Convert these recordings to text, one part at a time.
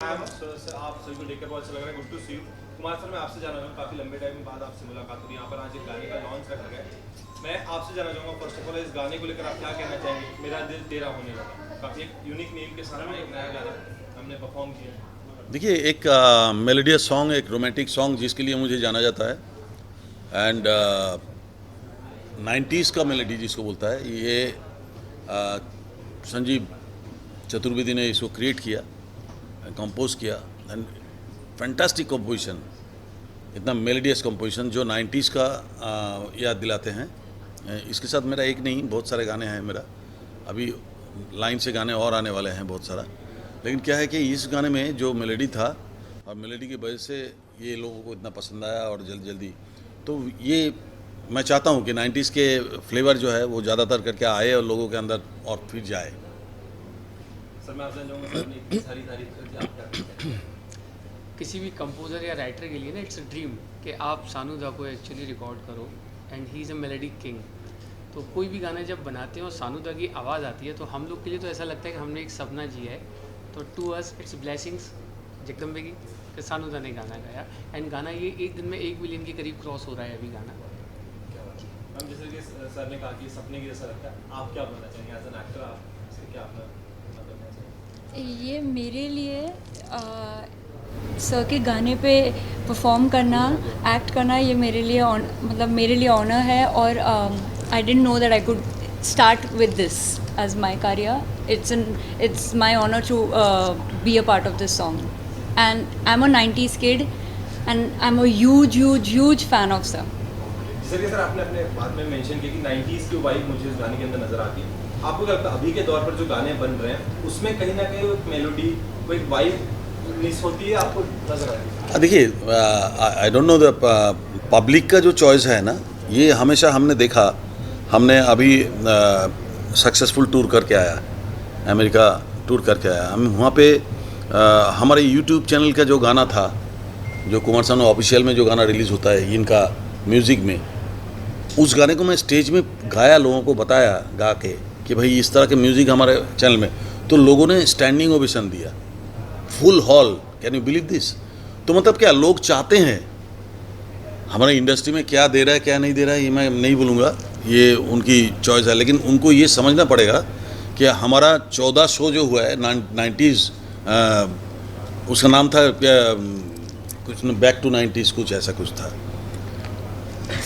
आप सभी को देखकर बहुत अच्छा लग रहा है। Good to see you. Kumar sir, मैं आपसे जानना चाहूँगा, काफ़ी लंबे टाइम बाद आपसे मुलाकात हुई। यहाँ पर आज एक गाने का लॉन्च रखा गया है। मैं आपसे जानना चाहूँगा, फर्स्ट ऑफ ऑल इस गाने को लेकर आप क्या कहना चाहेंगे? मेरा दिल तेरा होने लगा, काफ़ी एक यूनिक नेम के साथ में एक नया गाना हमने परफॉर्म किया। देखिए, एक मेलोडियस सॉन्ग, एक रोमांटिक सॉन्ग जिसके लिए मुझे जाना जाता है एंड 90s का मेलोडी जिसको बोलता है, ये संजीव चतुर्वेदी ने इसको क्रिएट किया, कंपोज किया एंड फैंटास्टिक कंपोजिशन, इतना मेलोडियस कंपोजिशन जो 90s का याद दिलाते हैं। इसके साथ मेरा एक नहीं, बहुत सारे गाने हैं मेरा, अभी लाइन से गाने और आने वाले हैं बहुत सारा। लेकिन क्या है कि इस गाने में जो मेलोडी था और मेलोडी की वजह से ये लोगों को इतना पसंद आया और जल्दी तो ये मैं चाहता हूँ कि 90s के फ्लेवर जो है वो ज़्यादातर करके आए और लोगों के अंदर और फिर जाए। सर, मैं आपसे जानूँगा, सर ने इतनी सारी तारीफ कर दी, आप क्या कहते हैं? किसी भी कंपोज़र या राइटर के लिए ना इट्स अ ड्रीम कि आप सानू दा को एक्चुअली रिकॉर्ड करो and he is a melody king. तो कोई भी गाना जब बनाते हैं और सानू दा की आवाज़ आती है तो हम लोग के लिए तो ऐसा लगता है कि हमने एक सपना जिया है। तो to us it's blessings Jagdambe की कि सानू दा ने गाना गाया एंड गाना ये एक दिन में 1 बिलियन के करीब क्रॉस हो रहा है अभी गाना। हम जैसे कि सर ने कहा कि सपने की जैसा लगता है, आप क्या बोलना चाहेंगे एज एन एक्टर? आप इससे क्या अपना करना चाहिए? ये मेरे लिए सर के गाने पे परफॉर्म करना, एक्ट करना, ये मेरे लिए मतलब मेरे लिए ऑनर है। और I didn't know that I could start with this as my career. It's my honour to be a part of this song and I am a 90s kid and I am a huge fan of sir. जैसे कि sir आपने अपने बाद में mention किया कि 90s की vibe मुझे इस गाने के अंदर नजर आती है। आपको क्या लगता है अभी के दौर पर जो गाने बन रहे हैं उसमें कहीं ना कहीं एक मेलोडी, कोई वाइब मिस होती है, आपको नजर आती है? देखिए, I don't know the public का जो चॉइस है ना, ये हमेशा हमने देखा। हमने अभी सक्सेसफुल टूर करके आया, अमेरिका टूर करके आया। हम वहाँ पे हमारे यूट्यूब चैनल का जो गाना था, जो कुमार सानू ऑफिशियल में जो गाना रिलीज़ होता है इनका म्यूज़िक में, उस गाने को मैं स्टेज में गाया, लोगों को बताया गा के कि भाई इस तरह के म्यूज़िक हमारे चैनल में, तो लोगों ने स्टैंडिंग ओवेशन दिया, full hall. Can you believe this? तो मतलब क्या लोग चाहते हैं, हमारे इंडस्ट्री में क्या दे रहा है क्या नहीं दे रहा है ये मैं नहीं बोलूँगा, ये उनकी चॉइस है। लेकिन उनको ये समझना पड़ेगा कि हमारा 14 शो जो हुआ है 90s, उसका नाम था कुछ बैक टू 90s, कुछ ऐसा कुछ था।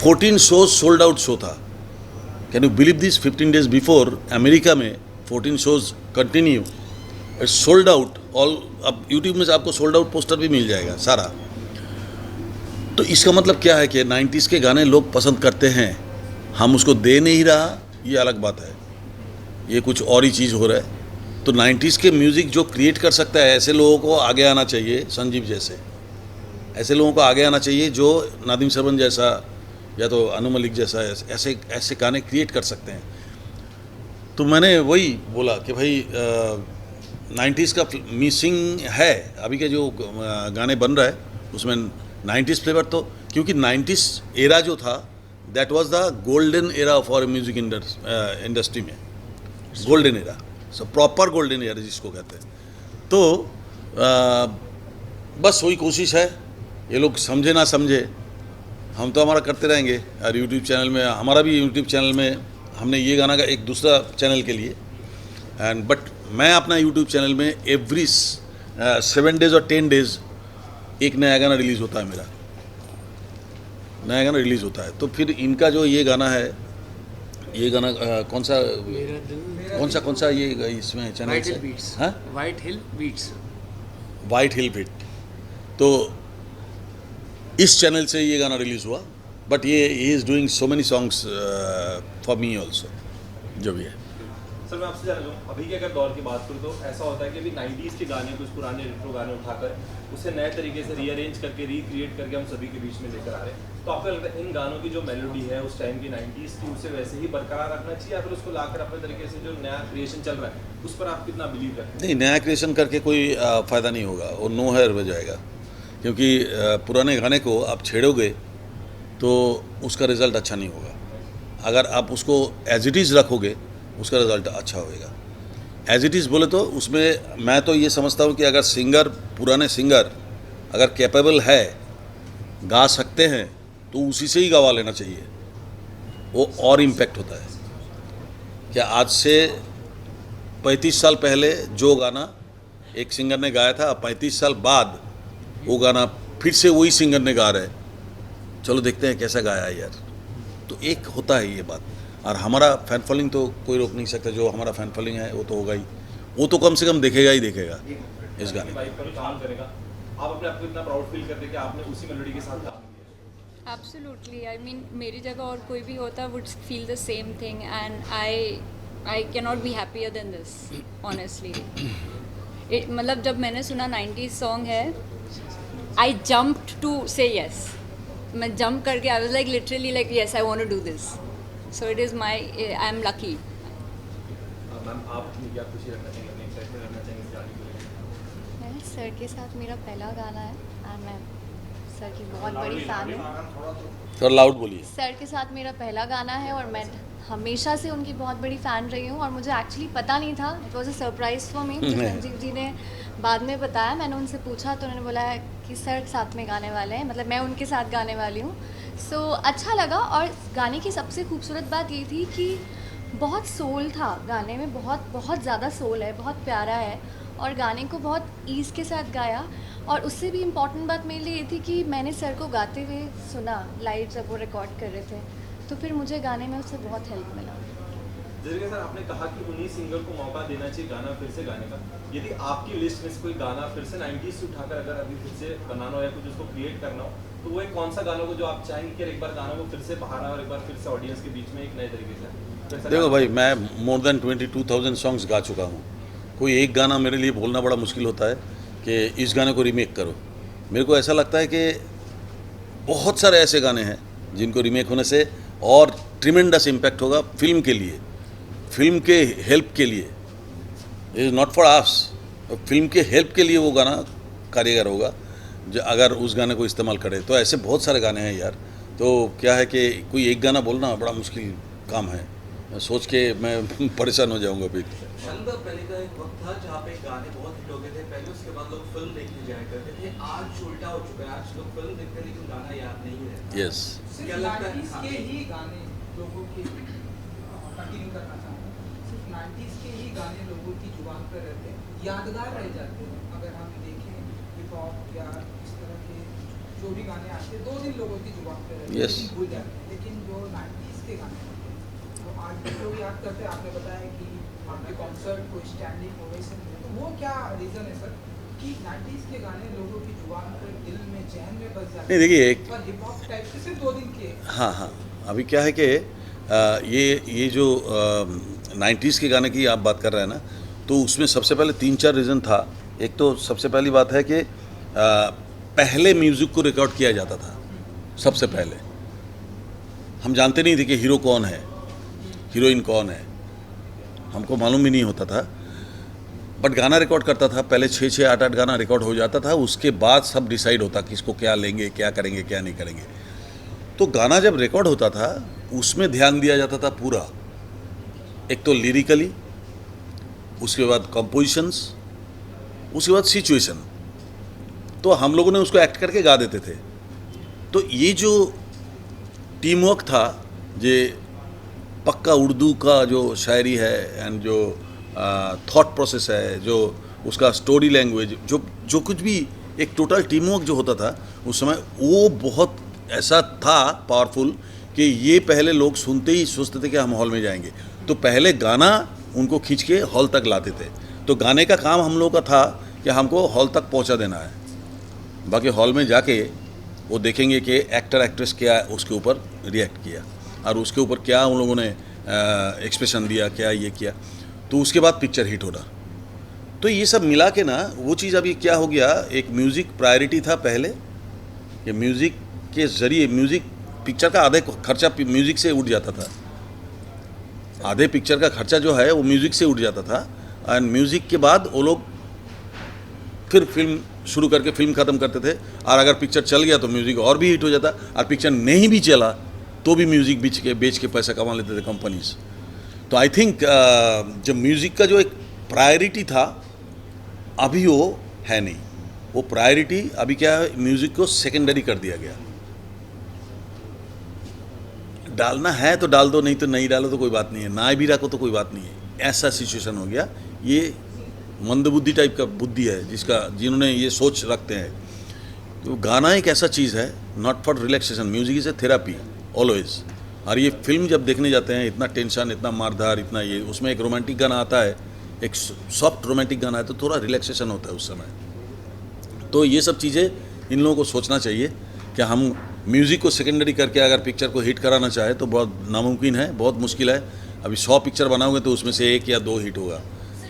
14 शोज सोल्ड आउट शो था। Can you believe this? 15 days before America में 14 shows continue, it's sold out all. अब यूट्यूब में से आपको सोल्ड आउट पोस्टर भी मिल जाएगा सारा। तो इसका मतलब क्या है कि 90s के गाने लोग पसंद करते हैं, हम उसको दे नहीं रहा, ये अलग बात है, ये कुछ और ही चीज़ हो रहा है। तो 90s के म्यूज़िक जो क्रिएट कर सकता है, ऐसे लोगों को आगे आना चाहिए, संजीव जैसे ऐसे लोगों को आगे आना चाहिए जो नादिम सरवन जैसा या तो अनु मलिक जैसा ऐसे ऐसे गाने क्रिएट कर सकते हैं। तो मैंने वही बोला कि भाई 90s का मिसिंग है। अभी के जो गाने बन रहा है उसमें 90s फ्लेवर, तो क्योंकि 90s एरा जो था that was the golden era of our music industry में, गोल्डन एरा, सब प्रॉपर गोल्डन एरा जिसको कहते हैं। तो बस वही कोशिश है, ये लोग समझे ना समझे, हम तो हमारा करते रहेंगे। और यूट्यूब चैनल में, हमारा भी यूट्यूब चैनल में हमने ये गाना का एक दूसरा चैनल के लिए एंड बट मैं अपना यूट्यूब चैनल में एवरी 7 डेज़ और 10 डेज़ एक नया गाना रिलीज़ होता है, मेरा नया गाना रिलीज़ होता है। तो फिर इनका जो ये गाना है, ये गाना कौन सा ये इसमें चैनल वाइट हिल बीट्स। हाँ, white hill beats. White hill beat, तो इस चैनल से ये गाना रिलीज़ हुआ। बट ये he is doing so many songs for me also, जो भी है। सर, मैं आपसे जानना चाहूँ, अभी के अगर दौर की बात करूँ तो ऐसा होता है कि अभी 90s के गाने, कुछ पुराने रेट्रो गाने उठाकर उसे नए तरीके से रीअरेंज करके, रिक्रिएट करके हम सभी के बीच में लेकर आ रहे हैं। तो आपको लगता है इन गानों की जो मेलोडी है उस टाइम की 90s की, उसे वैसे ही बरकरार रखना चाहिए या फिर उसको लाकर अपने तरीके से जो नया क्रिएशन चल रहा है उस पर आप कितना बिलीव रखते हैं? नहीं, नया क्रिएशन करके कोई फ़ायदा नहीं होगा, वो नो हेयर हो जाएगा। क्योंकि पुराने गाने को आप छेड़ोगे तो उसका रिज़ल्ट अच्छा नहीं होगा। अगर आप उसको एज इट इज़ रखोगे उसका रिज़ल्ट अच्छा होएगा। एज इट इज़ बोले तो उसमें मैं तो ये समझता हूँ कि अगर सिंगर, पुराने सिंगर अगर कैपेबल है, गा सकते हैं, तो उसी से ही गवा लेना चाहिए, वो और इम्पैक्ट होता है। क्या आज से 35 साल पहले जो गाना एक सिंगर ने गाया था, 35 साल बाद वो गाना फिर से वही सिंगर ने गा रहे, चलो देखते हैं कैसा गाया है यार। तो एक होता है ये बात। और हमारा फैन फॉलोइंग तो कोई रोक नहीं सकता, जो हमारा फैन फॉलोइंग है वो तो होगा ही, वो तो कम से कम देखेगा ही देखेगा इस गाने बाइक पर काम करेगा। आप अपने आप को इतना प्राउड फील करते हैं कि आपने उसी मेलोडी के साथ काम किया। एब्सोल्युटली, आई मीन मेरी जगह और कोई भी होता would feel the same thing, and I can not be happier than this honestly. मतलब जब मैंने सुना 90s सॉन्ग है, I jumped to say yes. मैं जंप करके I was like literally like yes I want to do this, so it is my, I am lucky. Ma'am आप अपनी क्या खुशी रखना चाहेंगे, अपने एक्साइटमेंट रखना चाहेंगे इस गाने को लेकर? मैं सर के साथ मेरा पहला गाना है एंड मैं सर की बहुत बड़ी फ़ैन हूँ। थोड़ा लाउड बोलिए। सर के साथ मेरा पहला गाना है और मैं हमेशा से उनकी बहुत बड़ी फ़ैन रही हूँ और मुझे एक्चुअली पता नहीं था, it was a surprise for me. Sanjeev ji ने बाद में बताया, मैंने उनसे पूछा तो उन्होंने बोला कि सर साथ में गाने वाले हैं, मतलब मैं उनके साथ गाने वाली हूँ। सो अच्छा लगा। और गाने की सबसे खूबसूरत बात ये थी कि बहुत सोल था गाने में, बहुत बहुत ज़्यादा सोल है, बहुत प्यारा है और गाने को बहुत ईज़ के साथ गाया। और उससे भी इम्पॉर्टेंट बात मेरे लिए ये थी कि मैंने सर को गाते हुए सुना लाइव जब वो रिकॉर्ड कर रहे थे, तो फिर मुझे गाने में उससे बहुत हेल्प मिला। जरिए सर, आपने कहा कि उन्हीं सिंगर को मौका देना चाहिए गाना फिर से गाने का। यदि आपकी लिस्ट में से कोई गाना फिर से 90s से उठाकर अगर अभी फिर से बनाना हो या कुछ उसको क्रिएट करना हो, तो वो एक कौन सा गाना हो जो आप चाहेंगे कि एक बार गाना को फिर से बाहर आए और एक बार फिर से ऑडियंस के बीच में एक नए तरीके से? देखो भाई, मैं मोर देन 22,000 सॉन्ग्स गा चुका हूँ। कोई एक गाना मेरे लिए बोलना बड़ा मुश्किल होता है कि इस गाने को रीमेक करो। मेरे को ऐसा लगता है कि बहुत सारे ऐसे गाने हैं जिनको रीमेक होने से और ट्रिमेंडस इम्पैक्ट होगा फिल्म के लिए, फिल्म के हेल्प के लिए। It is not for us, film के हेल्प के लिए वो गाना कारीगर होगा जो अगर उस गाने को इस्तेमाल करे। तो ऐसे बहुत सारे गाने हैं यार। तो क्या है कि कोई एक गाना बोलना बड़ा मुश्किल काम है, सोच के मैं परेशान हो जाऊंगा फिर। पहले का एक वक्त था जहाँ पे गाने बहुत हिट हो गए थे पहले, उसके बाद लोग फिल्म देखने जाया करते थे। आज उल्टा हो चुका है, आज लोग फिल्म देखते हैं लेकिन गाना याद नहीं है। यस, क्या लगता है? के ही गाने लोगों के कंटिन्यू करना चाहूँ, सिर्फ 90s के ही गाने लोगों की जुबान पर रहते हैं, यादगार रह जाते हैं। अगर हम देखें हिप हॉप या इस तरह के जो भी गाने आते हैं 2 दिन लोगों की जुबान पर रहते हैं, Yes. लेकिन भूल जाते हैं। लेकिन जो 90s के गाने होते हैं तो आज भी लोग याद करते हैं। आपने बताया कि आपके कॉन्सर्ट को स्टैंडिंग ओवेशन मिले, तो वो क्या रीज़न है सर कि 90s के गाने लोगों की जुबान पर, दिल में, चैन में बस जाते नहीं देखिए एक, पर हिप हॉप टाइप से सिर्फ 2 दिन के। हाँ हाँ, अभी क्या है कि ये जो 90s के गाने की आप बात कर रहे हैं ना, तो उसमें सबसे पहले 3-4 रीज़न था। एक तो सबसे पहली बात है कि पहले म्यूज़िक को रिकॉर्ड किया जाता था। सबसे पहले हम जानते नहीं थे कि हीरो कौन है, हीरोइन कौन है, हमको मालूम भी नहीं होता था। बट गाना रिकॉर्ड करता था पहले, 6-6, 8-8 गाना रिकॉर्ड हो जाता था। उसके बाद सब डिसाइड होता कि इसको क्या लेंगे, क्या करेंगे, क्या नहीं करेंगे। तो गाना जब रिकॉर्ड होता था उसमें ध्यान दिया जाता था पूरा, एक तो लिरिकली, उसके बाद कंपोजिशंस, उसके बाद सिचुएशन। तो हम लोगों ने उसको एक्ट करके गा देते थे। तो ये जो टीम वर्क था, ये पक्का उर्दू का जो शायरी है एंड जो थॉट प्रोसेस है, जो उसका स्टोरी लैंग्वेज, जो कुछ भी एक टोटल टीम वर्क जो होता था उस समय, वो बहुत ऐसा था पावरफुल कि ये पहले लोग सुनते ही सोचते थे कि हम हॉल में जाएंगे। तो पहले गाना उनको खींच के हॉल तक लाते थे। तो गाने का काम हम लोगों का था कि हमको हॉल तक पहुंचा देना है। बाकी हॉल में जाके वो देखेंगे कि एक्टर एक्ट्रेस क्या उसके ऊपर रिएक्ट किया और उसके ऊपर क्या उन लोगों ने एक्सप्रेशन दिया, क्या ये किया, तो उसके बाद पिक्चर हिट होना। तो ये सब मिला के ना वो चीज़ अभी क्या हो गया, एक म्यूज़िक प्रायोरिटी था पहले, कि म्यूज़िक के ज़रिए म्यूज़िक पिक्चर का आधे खर्चा म्यूज़िक से उठ जाता था। आधे पिक्चर का खर्चा जो है वो म्यूज़िक से उठ जाता था। एंड म्यूज़िक के बाद वो लोग फिर फिल्म शुरू करके फिल्म ख़त्म करते थे। और अगर पिक्चर चल गया तो म्यूज़िक और भी हिट हो जाता, और पिक्चर नहीं भी चला तो भी म्यूज़िक बेच के पैसा कमा लेते थे कंपनीज। तो आई थिंक जब म्यूज़िक का जो एक प्रायोरिटी था, अभी वो है नहीं। वो प्रायोरिटी अभी क्या है, म्यूज़िक को सेकेंडरी कर दिया गया। डालना है तो डाल दो, नहीं तो नहीं डालो तो कोई बात नहीं है, ना भी रखो तो कोई बात नहीं है, ऐसा सिचुएशन हो गया। ये मंदबुद्धि टाइप का बुद्धि है जिन्होंने ये सोच रखते हैं। तो गाना एक ऐसा चीज़ है, not for relaxation, music is a therapy always. और ये फिल्म जब देखने जाते हैं, इतना टेंशन, इतना मारधार, इतना ये, उसमें एक रोमांटिक गाना आता है, एक सॉफ्ट रोमांटिक गाना है, तो थोड़ा रिलैक्सेशन होता है उस समय। तो ये सब चीज़ें इन लोगों को सोचना चाहिए कि हम म्यूज़िक को सेकेंडरी करके अगर पिक्चर को हिट कराना चाहे तो बहुत नामुमकिन है, बहुत मुश्किल है। अभी 100 पिक्चर बनाओगे तो उसमें से 1 या 2 हिट होगा।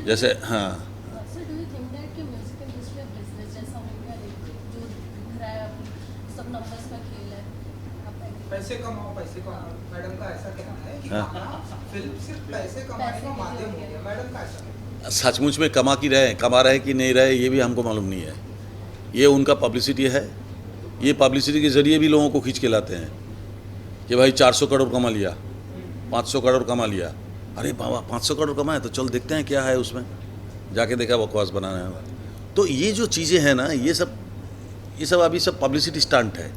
जैसे हाँ, sir, do you think that कि म्यूजिक इंडस्ट्री अब बिजनेस जैसा हो गया है, जो दिख रहा है अभी सब नंबर्स का खेल है? पैसे कमाओ, पैसे कमाओ, मैडम का ऐसा कहना है कि हाँ। गाना फिल्म सिर्फ पैसे कमाने का माध्यम हो गया, मैडम का ऐसा कहना है। सचमुच में कमा रहे कि नहीं रहे ये भी हमको मालूम नहीं है। ये उनका पब्लिसिटी है, ये पब्लिसिटी के ज़रिए भी लोगों को खींच के लाते हैं कि भाई 400 करोड़ कमा लिया, 500 करोड़ कमा लिया। अरे बाबा 500 करोड़ कमाए तो चल देखते हैं क्या है उसमें, जाके देखा बकवास बनाना है। तो ये जो चीज़ें हैं ना, ये सब अभी सब पब्लिसिटी स्टंट है।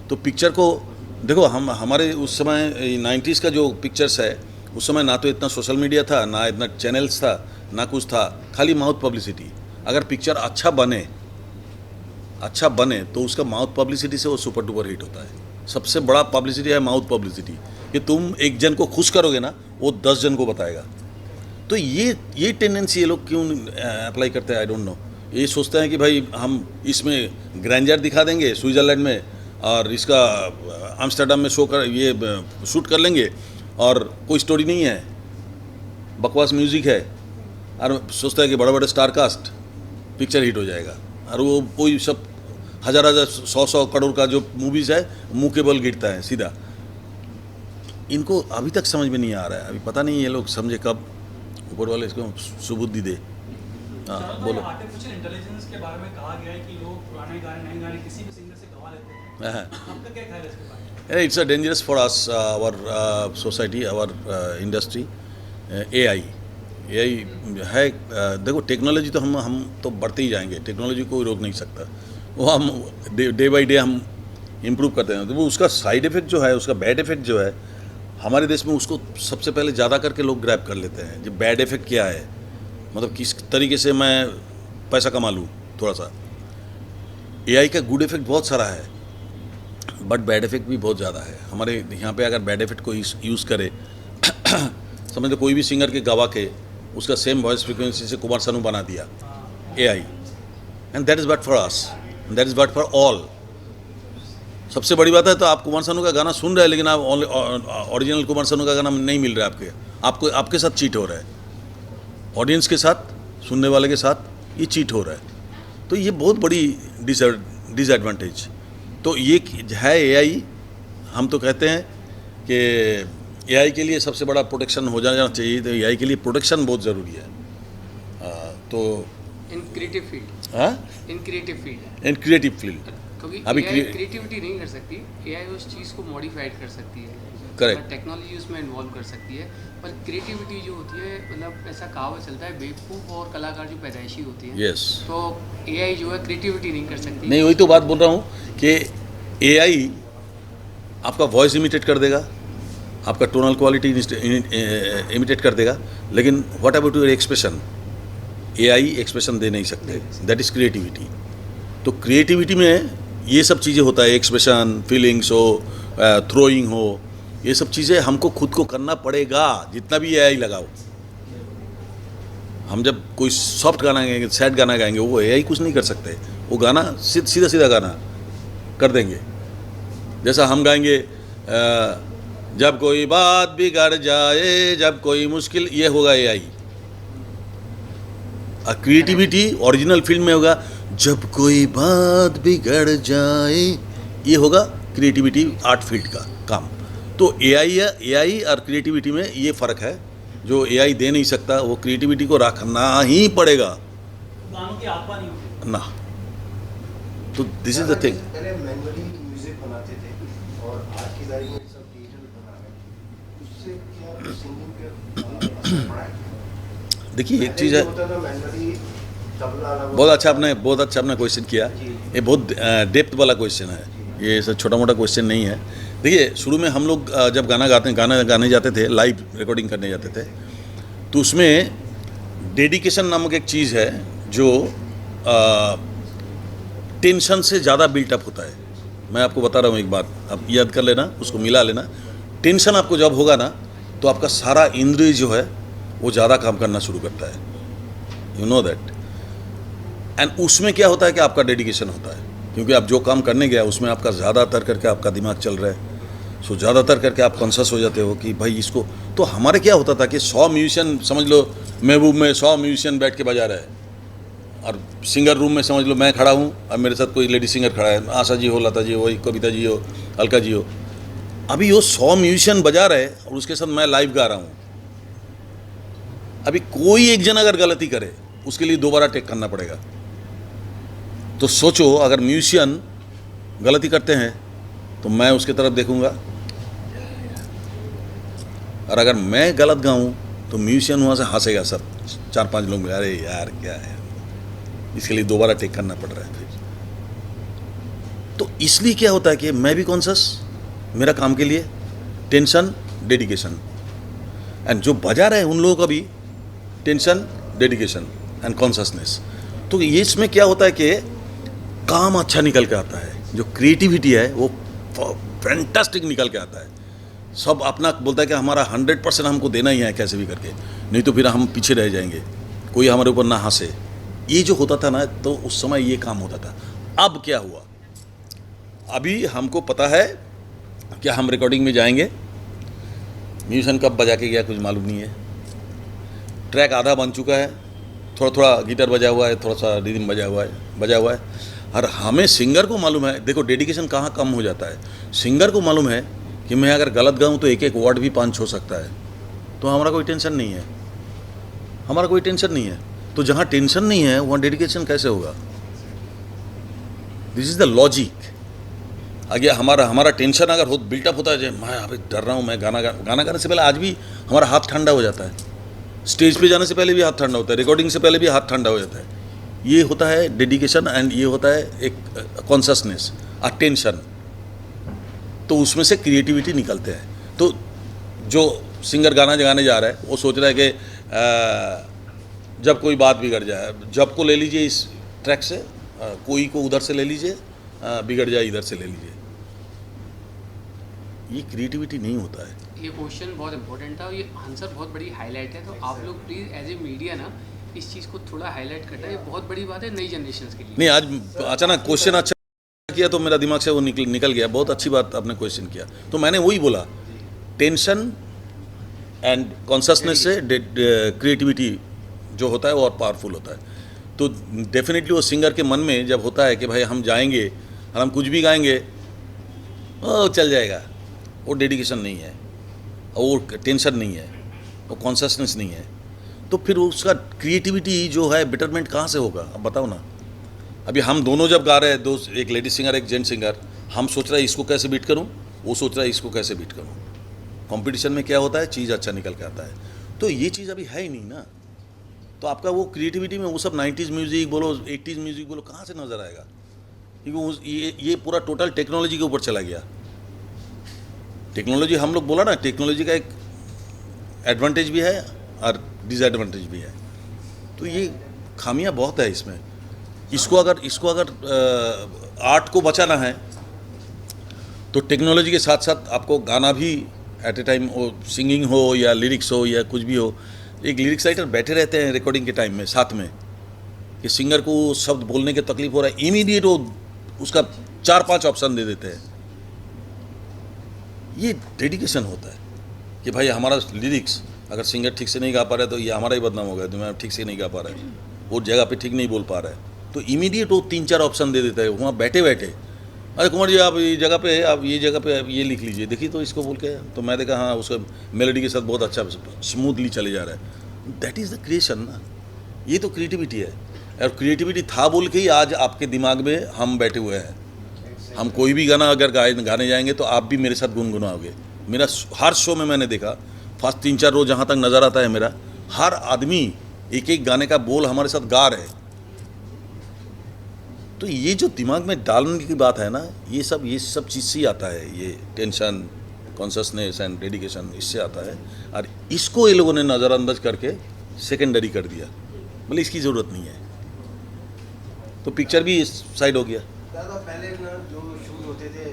तो पिक्चर को देखो, हमारे उस समय 90s का जो पिक्चर्स है, उस समय ना तो इतना सोशल मीडिया था, ना इतना चैनल्स था, ना कुछ था, खाली माउथ पब्लिसिटी। अगर पिक्चर अच्छा बने तो उसका माउथ पब्लिसिटी से वो सुपर डुपर हिट होता है। सबसे बड़ा पब्लिसिटी है माउथ पब्लिसिटी, कि तुम एक जन को खुश करोगे ना, वो 10 जन को बताएगा। तो ये टेंडेंसी ये लोग क्यों अप्लाई करते हैं, आई डोंट नो। ये सोचते हैं कि भाई हम इसमें ग्रैंडर दिखा देंगे स्विट्ज़रलैंड में, और इसका आम्स्टरडम में शूट कर लेंगे, और कोई स्टोरी नहीं है, बकवास म्यूज़िक है, और सोचता है कि बड़े बड़े स्टार कास्ट, पिक्चर हिट हो जाएगा। और वो कोई सब 1000 100 करोड़ का जो मूवीज़ है, मुंह के बल गिरता है सीधा। इनको अभी तक समझ में नहीं आ रहा है। अभी पता नहीं ये लोग समझे कब, ऊपर वाले इसको सुबुद्धि दे। हाँ बोलो। आर्टिफिशियल इंटेलिजेंस के बारे में कहा गया है कि लोग पुराने गाने नए गाने किसी भी सिंगर से गवा लेते हैं, आपका क्या ख्याल है इसके बारे में? It's a dangerous for us, our society, our industry. AI है, देखो टेक्नोलॉजी तो हम तो बढ़ते ही जाएंगे, टेक्नोलॉजी को रोक नहीं सकता। वो हम डे बाई डे हम इम्प्रूव करते हैं। तो वो उसका साइड इफ़ेक्ट जो है, उसका बैड इफ़ेक्ट जो है हमारे देश में, उसको सबसे पहले ज़्यादा करके लोग ग्रैब कर लेते हैं। जो बैड इफ़ेक्ट क्या है, मतलब किस तरीके से मैं पैसा कमा लूँ थोड़ा सा। AI का गुड इफ़ेक्ट बहुत सारा है, बट बैड इफ़ेक्ट भी बहुत ज़्यादा है। हमारे यहाँ पे अगर बैड इफ़ेक्ट को यूज़ करे, समझ लो कोई भी सिंगर के गवा के उसका सेम वॉइस फ्रिक्वेंसी से कुमार सानू बना दिया AI, and that is bad for us, that is bad for all. सबसे बड़ी बात है, तो आप कुमार सानू का गाना सुन रहे हैं, लेकिन आप ओरिजिनल कुमार सानू का गाना नहीं मिल रहा है आपके साथ चीट हो रहा है, ऑडियंस के साथ, सुनने वाले के साथ ये चीट हो रहा है। तो ये बहुत बड़ी डिसएडवांटेज तो ये है AI। हम तो कहते हैं कि AI के लिए सबसे बड़ा प्रोटेक्शन हो जाना चाहिए, तो AI के लिए प्रोटेक्शन बहुत ज़रूरी है। तो इन क्रिएटिव फील्ड, हाँ, इन क्रिएटिव फील्ड, क्योंकि अभी AI क्रिएटिविटी नहीं कर सकती, AI उस चीज़ को मॉडिफाइड कर सकती है, Correct. टेक्नोलॉजी उसमें इन्वॉल्व कर सकती है, पर क्रिएटिविटी जो होती है, मतलब ऐसा कहावत चलता है, बेवकूफ़ और कलाकार जो पैदाइशी होती है, यस। तो AI जो है क्रिएटिविटी नहीं कर सकती। नहीं, वही तो बात बोल रहा हूँ कि AI आपका वॉइस इमिटेट कर देगा, आपका टोनल क्वालिटी इमिटेट कर देगा, लेकिन what about your expression? AI expression दे नहीं सकते, दैट इज़ क्रिएटिविटी। तो क्रिएटिविटी में ये सब चीज़ें होता है, एक्सप्रेशन, फीलिंग्स हो, थ्रोइंग हो, ये सब चीज़ें हमको खुद को करना पड़ेगा, जितना भी AI लगाओ। हम जब कोई सॉफ्ट गाना गाएंगे, सैड गाना गाएंगे, वो AI कुछ नहीं कर सकते। वो गाना सीधा गाना कर देंगे। जैसा हम गाएंगे जब कोई बात बिगड़ जाए, जब कोई मुश्किल, ये होगा AI। क्रिएटिविटी ओरिजिनल फिल्म में होगा जब कोई बात बिगड़ जाए, ये होगा क्रिएटिविटी आर्ट फील्ड का काम। तो AI और क्रिएटिविटी में ये फ़र्क है, जो AI दे नहीं सकता वो क्रिएटिविटी को रखना ही पड़ेगा। गानों की आत्मा नहीं होती ना, तो दिस इज द थिंग। पहले मैनुअली म्यूजिक बनाते थे और आज की तारीख में सब डिजिटल बना रहे हैं, उससे क्या सिंगिंग पे असर पड़ा है? देखिए एक चीज़ है, होता था मैनुअली तबला अलग बहुत अच्छा आपने क्वेश्चन किया। ये बहुत डेप्थ वाला क्वेश्चन है, ये सब छोटा मोटा क्वेश्चन नहीं है। देखिए शुरू में हम लोग जब गाना गाने जाते थे, लाइव रिकॉर्डिंग करने जाते थे, तो उसमें डेडिकेशन नामक एक चीज़ है जो टेंशन से ज़्यादा बिल्टअप होता है। मैं आपको बता रहा हूँ एक बात, आप याद कर लेना, उसको मिला लेना। टेंशन आपको जब होगा ना तो आपका सारा इंद्रिय जो है वो ज़्यादा काम करना शुरू करता है, यू नो दैट। एंड उसमें क्या होता है कि आपका डेडिकेशन होता है, क्योंकि आप जो काम करने गया उसमें आपका ज़्यादातर करके आपका दिमाग चल रहा है। सो ज़्यादातर करके आप कॉन्शियस हो जाते हो कि भाई इसको। तो हमारे क्या होता था कि 100 म्यूजिशियन समझ लो, महबूब में 100 म्यूजिशियन बैठ के बजा रहे हैं, और सिंगर रूम में समझ लो मैं खड़ा हूँ और मेरे साथ कोई लेडी सिंगर खड़ा है, आशा जी हो, लता जी हो, कविता जी हो, अलका जी हो। अभी वो 100 म्यूजिशियन बजा रहे हैं और उसके साथ मैं लाइव गा रहा हूँ। अभी कोई एक जन अगर गलती करे उसके लिए दोबारा टेक करना पड़ेगा। तो सोचो अगर म्यूजिशियन गलती करते हैं तो मैं उसकी तरफ देखूंगा, और अगर मैं गलत गाऊं तो म्यूजिशियन वहाँ से हंसेगा, सब 4-5 लोग, अरे यार क्या है, इसके लिए दोबारा टेक करना पड़ रहा है फिर। तो इसलिए क्या होता है कि मैं भी कॉन्शियस मेरा काम के लिए, टेंशन, डेडिकेशन, एंड जो बजा रहे हैं उन लोगों का भी टेंशन, डेडिकेशन एंड कॉन्शियसनेस। तो ये इसमें क्या होता है कि काम अच्छा निकल के आता है, जो क्रिएटिविटी है वो फैंटास्टिक निकल के आता है। सब अपना बोलता है कि हमारा 100% हमको देना ही है कैसे भी करके, नहीं तो फिर हम पीछे रह जाएंगे, कोई हमारे ऊपर ना हंसे। ये जो होता था ना, तो उस समय ये काम होता था। अब क्या हुआ, अभी हमको पता है कि हम रिकॉर्डिंग में जाएंगे, म्यूजिशियन कब बजा के गया कुछ मालूम नहीं है, ट्रैक आधा बन चुका है, थोड़ा थोड़ा गिटार बजा हुआ है, थोड़ा सा रिदम बजा हुआ है, और हमें सिंगर को मालूम है। देखो डेडिकेशन कहाँ कम हो जाता है, सिंगर को मालूम है कि मैं अगर गलत गाऊँ तो एक वर्ड भी पंच हो सकता है, तो हमारा कोई टेंशन नहीं है, हमारा कोई टेंशन नहीं है। तो जहाँ टेंशन नहीं है वहाँ डेडिकेशन कैसे होगा? This is the logic. आगे हमारा टेंशन अगर बिल्टअप होता है, मैं अभी डर रहा हूँ, मैं गाना गाने से पहले आज भी हमारा हाथ ठंडा हो जाता है, स्टेज पे जाने से पहले भी हाथ ठंडा होता है, रिकॉर्डिंग से पहले भी हाथ ठंडा हो जाता है। ये होता है डेडिकेशन, एंड ये होता है एक कॉन्शियसनेस, अटेंशन। तो उसमें से क्रिएटिविटी निकलते हैं। तो जो सिंगर गाना गाने जा रहा है वो सोच रहा है कि जब कोई बात बिगड़ जाए, जब को ले लीजिए इस ट्रैक से, कोई को उधर से ले लीजिए, बिगड़ जाए इधर से ले लीजिए। ये क्रिएटिविटी नहीं होता है। ये क्वेश्चन बहुत इंपॉर्टेंट था और ये आंसर बहुत बड़ी हाईलाइट है। तो आप लोग प्लीज़ एज ए मीडिया ना इस चीज़ को थोड़ा हाईलाइट करना, ये बहुत बड़ी बात है नई जनरेशन के लिए। नहीं, आज अचानक क्वेश्चन अच्छा किया तो मेरा दिमाग से वो निकल गया। बहुत अच्छी बात आपने क्वेश्चन किया, तो मैंने वही बोला, टेंशन एंड कॉन्शियसनेस से क्रिएटिविटी जो होता है वो और पावरफुल होता है। तो डेफिनेटली वो सिंगर के मन में जब होता है कि भाई हम जाएंगे और हम कुछ भी गाएंगे, वो चल जाएगा, वो डेडिकेशन नहीं है, वो टेंशन नहीं है, वो कॉन्शियसनेस नहीं है, तो फिर उसका क्रिएटिविटी जो है बेटरमेंट कहाँ से होगा? अब बताओ ना। अभी हम दोनों जब गा रहे हैं, दो, एक लेडी सिंगर एक जेंट सिंगर, हम सोच रहे हैं इसको कैसे बीट करूं, वो सोच रहा है इसको कैसे बीट करूं। कंपटीशन में क्या होता है, चीज़ अच्छा निकल के आता है। तो ये चीज़ अभी है ही नहीं ना, तो आपका वो क्रिएटिविटी में वो सब 90s म्यूज़िक बोलो, 80s म्यूज़िक बोलो, कहाँ से नज़र आएगा? क्योंकि ये पूरा टोटल टेक्नोलॉजी के ऊपर चला गया। टेक्नोलॉजी, हम लोग बोला ना, टेक्नोलॉजी का एक एडवांटेज भी है और डिसएडवांटेज भी है। तो ये खामियां बहुत है इसमें। इसको अगर आर्ट को बचाना है तो टेक्नोलॉजी के साथ साथ आपको गाना भी एट ए टाइम, वो सिंगिंग हो या लिरिक्स हो या कुछ भी हो, एक लिरिक्स राइटर बैठे रहते हैं रिकॉर्डिंग के टाइम में साथ में, कि सिंगर को शब्द बोलने की तकलीफ हो रहा है, इमीडिएट वो उसका 4-5 ऑप्शन दे देते हैं। ये डेडिकेशन होता है कि भाई हमारा लिरिक्स अगर सिंगर ठीक से नहीं गा पा रहा है तो ये हमारा ही बदनाम हो गया, तुम्हें ठीक से नहीं गा पा रहा है, वो जगह पे ठीक नहीं बोल पा रहा है, तो इमीडिएट वो 3-4 ऑप्शन दे देता है वहाँ बैठे बैठे। अरे कुमार जी आप ये जगह पे ये लिख लीजिए, देखिए तो इसको बोल के, तो मैं देखा हाँ उसका मेलोडी के साथ बहुत अच्छा स्मूथली चले जा रहा है। दैट इज़ द क्रिएशन ना, ये तो क्रिएटिविटी है। और क्रिएटिविटी था बोल के ही आज आपके दिमाग में हम बैठे हुए हैं। हम कोई भी गाना अगर गाने जाएंगे तो आप भी मेरे साथ गुनगुनाओगे। मेरा हर शो में मैंने देखा, फर्स्ट 3-4 रोज जहाँ तक नज़र आता है मेरा, हर आदमी एक एक गाने का बोल हमारे साथ गा रहे। तो ये जो दिमाग में डालने की बात है ना, ये सब चीज़ से ही आता है। ये टेंशन, कॉन्शसनेस एंड डेडिकेशन, इससे आता है। और इसको ये लोगों ने नज़रअंदाज करके सेकेंडरी कर दिया, मतलब इसकी ज़रूरत नहीं है, तो पिक्चर भी इस साइड हो गया। दादा पहले ना जो शूट होते थे,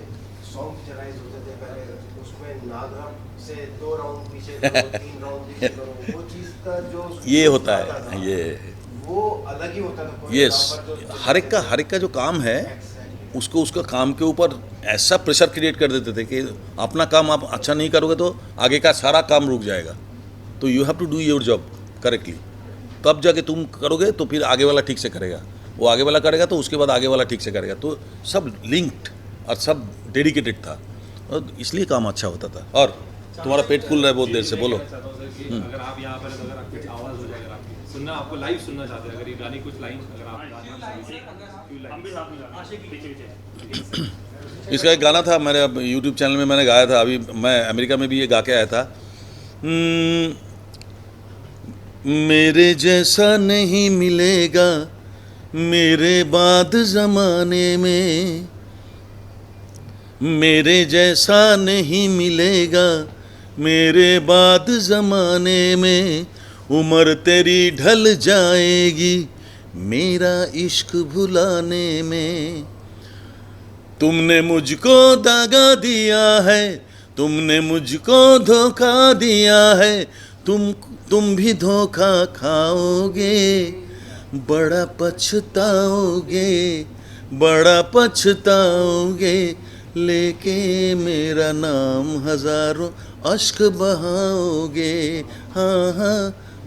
सॉन्ग पिक्चराइज होते थे पहले, उसमें नादरा से 2 राउंड पीछे करो, 3 राउंड पीछे करो, वो चीज़ का जो ये होता है, ये वो अलग ही होता था। यस, हर एक का जो काम है उसको उसका काम के ऊपर ऐसा प्रेशर क्रिएट कर देते थे कि अपना काम आप अच्छा नहीं करोगे तो आगे का सारा काम रुक जाएगा। तो you have to do your job correctly, तब जाके तुम करोगे तो फिर आगे वाला ठीक से करेगा, वो आगे वाला करेगा तो उसके बाद आगे वाला ठीक से करेगा। तो सब लिंक्ड और सब डेडिकेटेड था, और इसलिए काम अच्छा होता था। और तुम्हारा पेट खुल रहा है बहुत देर से, बोलो। अगर आप यहाँ पर अगर आपकी आवाज़ हो जाएगा, आपकी सुनना, आपको लाइव सुनना चाहते हैं, अगर ये गाने कुछ लाइन अगर आप इसका एक गाना था मेरे यूट्यूब चैनल में, मैंने गाया था। अभी मैं अमेरिका में भी ये गा के आया था। मेरे जैसा नहीं मिलेगा मेरे बाद ज़माने में, मेरे जैसा नहीं मिलेगा मेरे बाद ज़माने में, उम्र तेरी ढल जाएगी मेरा इश्क भुलाने में। तुमने मुझको दागा दिया है, तुमने मुझको धोखा दिया है, तुम भी धोखा खाओगे, बड़ा पछताओगे, बड़ा पछताओगे, लेके मेरा नाम हजारों अश्क बहाओगे, हाँ हाँ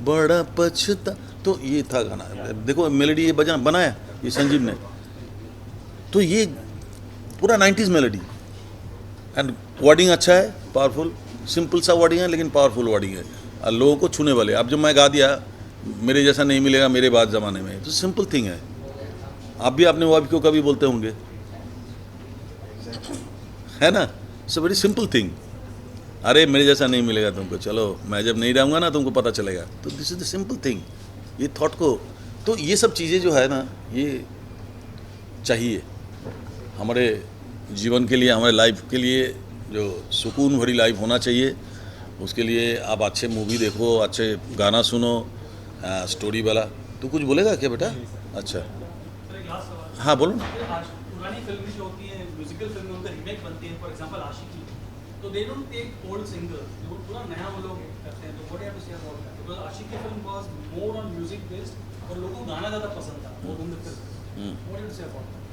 बड़ा पछता। तो ये था गाना। देखो मेलोडी ये बनाया ये संजीव ने, तो ये पूरा 90s मेलोडी एंड वर्डिंग अच्छा है, पावरफुल, सिंपल सा वर्डिंग है लेकिन पावरफुल वर्डिंग है और लोगों को छूने वाले। अब जब मैं गा दिया मेरे जैसा नहीं मिलेगा मेरे बाद ज़माने में, तो सिंपल थिंग है। आप भी अपने वाइफ को कभी बोलते होंगे, है ना? It's a very simple thing. अरे मेरे जैसा नहीं मिलेगा तुमको, चलो मैं जब नहीं रहूँगा ना तुमको पता चलेगा। तो this is the simple thing, ये थॉट को। तो ये सब चीज़ें जो है ना, ये चाहिए हमारे जीवन के लिए, हमारे लाइफ के लिए, जो सुकून भरी लाइफ होना चाहिए। उसके लिए आप अच्छे मूवी देखो, अच्छे गाना सुनो, स्टोरी वाला। तू कुछ बोलेगा क्या बेटा? अच्छा हाँ बोलो ना। पुरानी फिल्में जो होती हैं, म्यूजिकल फिल्में, उनका रीमेक बनती है, फॉर एग्जांपल आशिकी, तो they don't take old singers, वो पूरा नया वो लोग करते हैं। तो what have to say about that? Because Aashiqui film was more on music based और लोगों को गाना ज़्यादा पसंद था वो उन film. What have to say about that?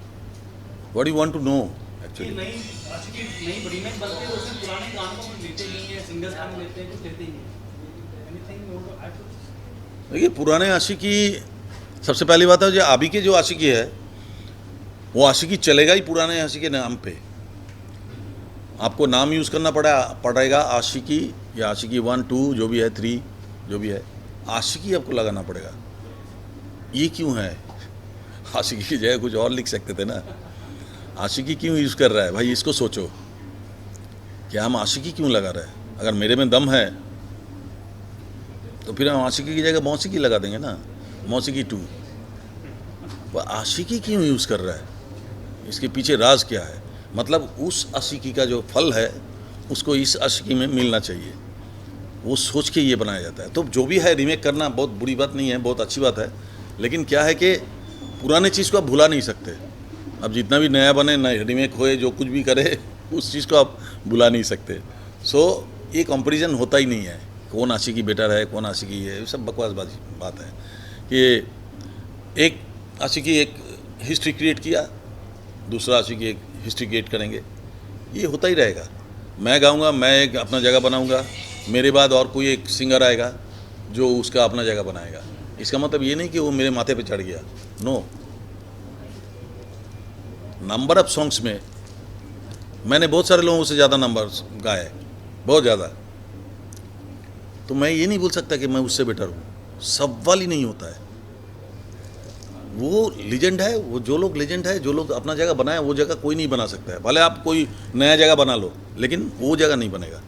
What you want to know कि एक्चुअली? नई आशिकी नई रीमेक बनती है, उसमें पुराने गानों को लेते नहीं है, सिंगर्स गाने लेते हैं, कुछ लेते ही नहीं। Anything you want to add to? देखिए पुराने आशिकी, सबसे पहली बात है जो अभी के जो आशिकी है वो आशिकी चलेगा ही पुराने आशिकी के नाम पे। आपको नाम यूज़ करना पड़ेगा आशिकी, या आशिकी 1 2 जो भी है, 3 जो भी है, आशिकी आपको लगाना पड़ेगा। ये क्यों है? आशिकी की जगह कुछ और लिख सकते थे ना। आशिकी क्यों यूज़ कर रहा है भाई, इसको सोचो कि हम आशिकी क्यों लगा रहे हैं। अगर मेरे में दम है तो फिर हम आशिकी की जगह मौसीकी लगा देंगे ना, मौसीकी 2। वो आशिकी क्यों यूज़ कर रहा है, इसके पीछे राज क्या है? मतलब उस आशिकी का जो फल है उसको इस आशिकी में मिलना चाहिए, वो सोच के ये बनाया जाता है। तो जो भी है रीमेक करना बहुत बुरी बात नहीं है, बहुत अच्छी बात है। लेकिन क्या है कि पुराने चीज़ को आप भुला नहीं सकते। अब जितना भी नया बने, नया रीमेक होए, जो कुछ भी करे, उस चीज़ को आप भुला नहीं सकते। सो ये कंपैरिजन होता ही नहीं है, कौन आशिकी बेटर है, कौन आशिकी है, सब बकवासबाजी बात है। कि एक आशिकी एक हिस्ट्री क्रिएट किया, दूसरा आशिकी एक हिस्ट्री क्रिएट करेंगे, ये होता ही रहेगा। मैं गाऊंगा, मैं एक अपना जगह बनाऊंगा, मेरे बाद और कोई एक सिंगर आएगा जो उसका अपना जगह बनाएगा। इसका मतलब ये नहीं कि वो मेरे माथे पे चढ़ गया, नो। नंबर ऑफ सॉन्ग्स में मैंने बहुत सारे लोगों से ज़्यादा नंबर गाए, बहुत ज़्यादा। तो मैं ये नहीं बोल सकता कि मैं उससे बेटर हूँ, सवाल ही नहीं होता है। वो लीजेंड है, वो जो लोग लीजेंड है, जो लोग अपना जगह बनाए, वो जगह कोई नहीं बना सकता है। भले आप कोई नया जगह बना लो, लेकिन वो जगह नहीं बनेगा।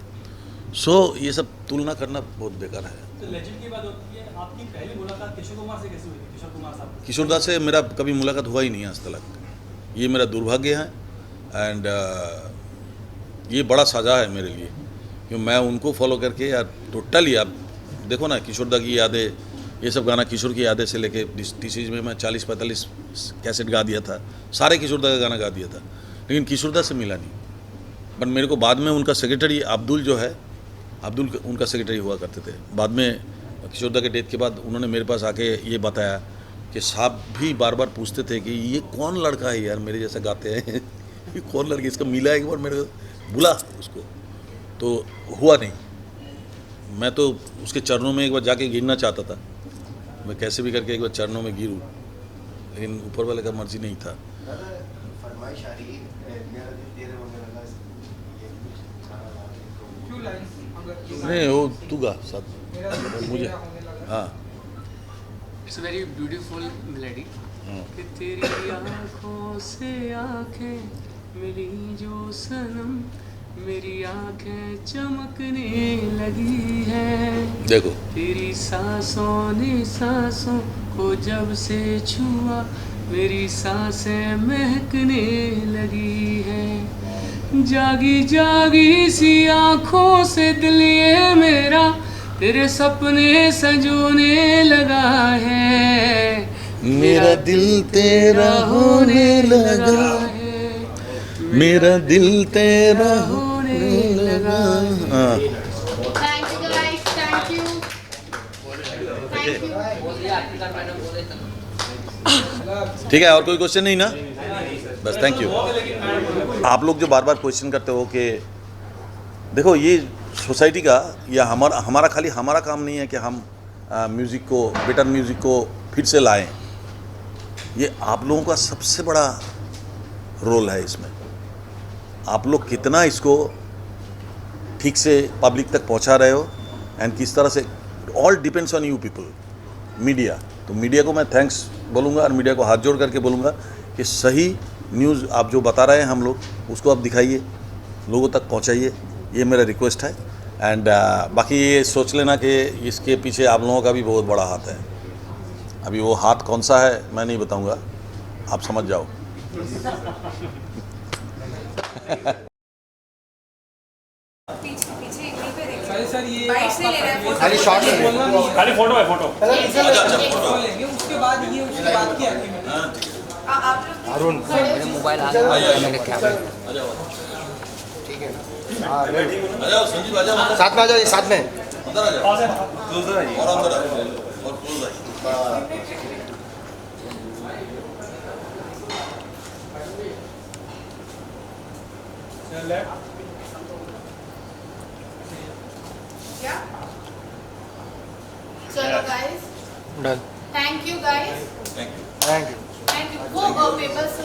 सो ये सब तुलना करना बहुत बेकार है। तो लेजेंड की बात होती है, आपकी पहली मुलाकात किशोर कुमार से कैसे हुई थी? किशोर कुमार साहब किशोर दा से मेरा कभी मुलाकात हुआ ही नहीं आज तक, ये मेरा दुर्भाग्य है। एंड ये बड़ा सजा है मेरे लिए, क्योंकि मैं उनको फॉलो करके यार टोटली, आप देखो ना किशोर दा की यादें, ये सब गाना किशोर की यादें से लेके टीसीज में मैं 40-45 कैसेट गा दिया था, सारे किशोर दा का गाना गा दिया था, लेकिन किशोर दा से मिला नहीं। बट मेरे को बाद में उनका सेक्रेटरी अब्दुल जो है, अब्दुल उनका सेक्रेटरी हुआ करते थे। बाद में किशोर दा के डेथ के बाद उन्होंने मेरे पास आके ये बताया कि साहब भी बार बार पूछते थे कि ये कौन लड़का है यार मेरे जैसा गाते हैं ये कौन लड़का, इसका मिला एक बार मेरे को बुला उसको, तो हुआ नहीं। मैं तो उसके चरणों में एक बार जाके गिरना चाहता था, मैं कैसे भी करके एक बार चरणों में गिरूँ, लेकिन ऊपर वाले का मर्जी नहीं था। फरमाइश आ रही मेरा दिल तेरे वगैरह क्यों लाइंस अगर नहीं वो तू गा साथ मेरा दिल मुझे, तेरा होने लगा। हाँ इट्स वेरी ब्यूटीफुल मेलेडी हाँ। कि तेरी आँखों से आँखें मिली जो सनम, मेरी आँखें चमकने लगी है। देखो तेरी सांसों ने सांसों को जब से छुआ, मेरी सांसें महकने लगी है। जागी जागी सी आँखों से दिल ये मेरा तेरे सपने सजोने लगा है। मेरा दिल तेरा होने लगा है, मेरा दिल तेरा होने लगा है। हाँ thank you guys, thank you, thank you. ठीक है, और कोई क्वेश्चन नहीं ना? बस थैंक यू। आप लोग जो बार बार क्वेश्चन करते हो कि देखो ये सोसाइटी का या हमारा खाली हमारा काम नहीं है कि हम म्यूज़िक को, बेटर म्यूज़िक को फिर से लाएं, ये आप लोगों का सबसे बड़ा रोल है इसमें। आप लोग कितना इसको ठीक से पब्लिक तक पहुंचा रहे हो एंड किस तरह से, all depends on you people, media. तो मीडिया को मैं थैंक्स बोलूँगा और मीडिया को हाथ जोड़ करके बोलूँगा कि सही न्यूज़ आप जो बता रहे हैं हम लोग, उसको आप दिखाइए, लोगों तक पहुंचाइए, ये मेरा रिक्वेस्ट है। एंड बाकी ये सोच लेना कि इसके पीछे आप लोगों का भी बहुत बड़ा हाथ है। अभी वो हाथ कौन सा है मैं नहीं बताऊंगा, आप समझ जाओ। सर ये खाली शॉर्ट है, खाली फोटो है, फोटो। लेंगे उसके बाद ये उसके बाद की एक्टिविटी। अरुण मोबाइल आ गया मेरे कैमरे। ठीक है ना? हाँ आ जाओ संजीव, आ जाओ, साथ में आ जाओ, साथ में अंदर आ जाओ, क्लोजर आइए और अंदर आ जाओ और क्लोज आइए। चलो guys, done, thank you guys, thank you. Thank you. Thank you. वो पेपर से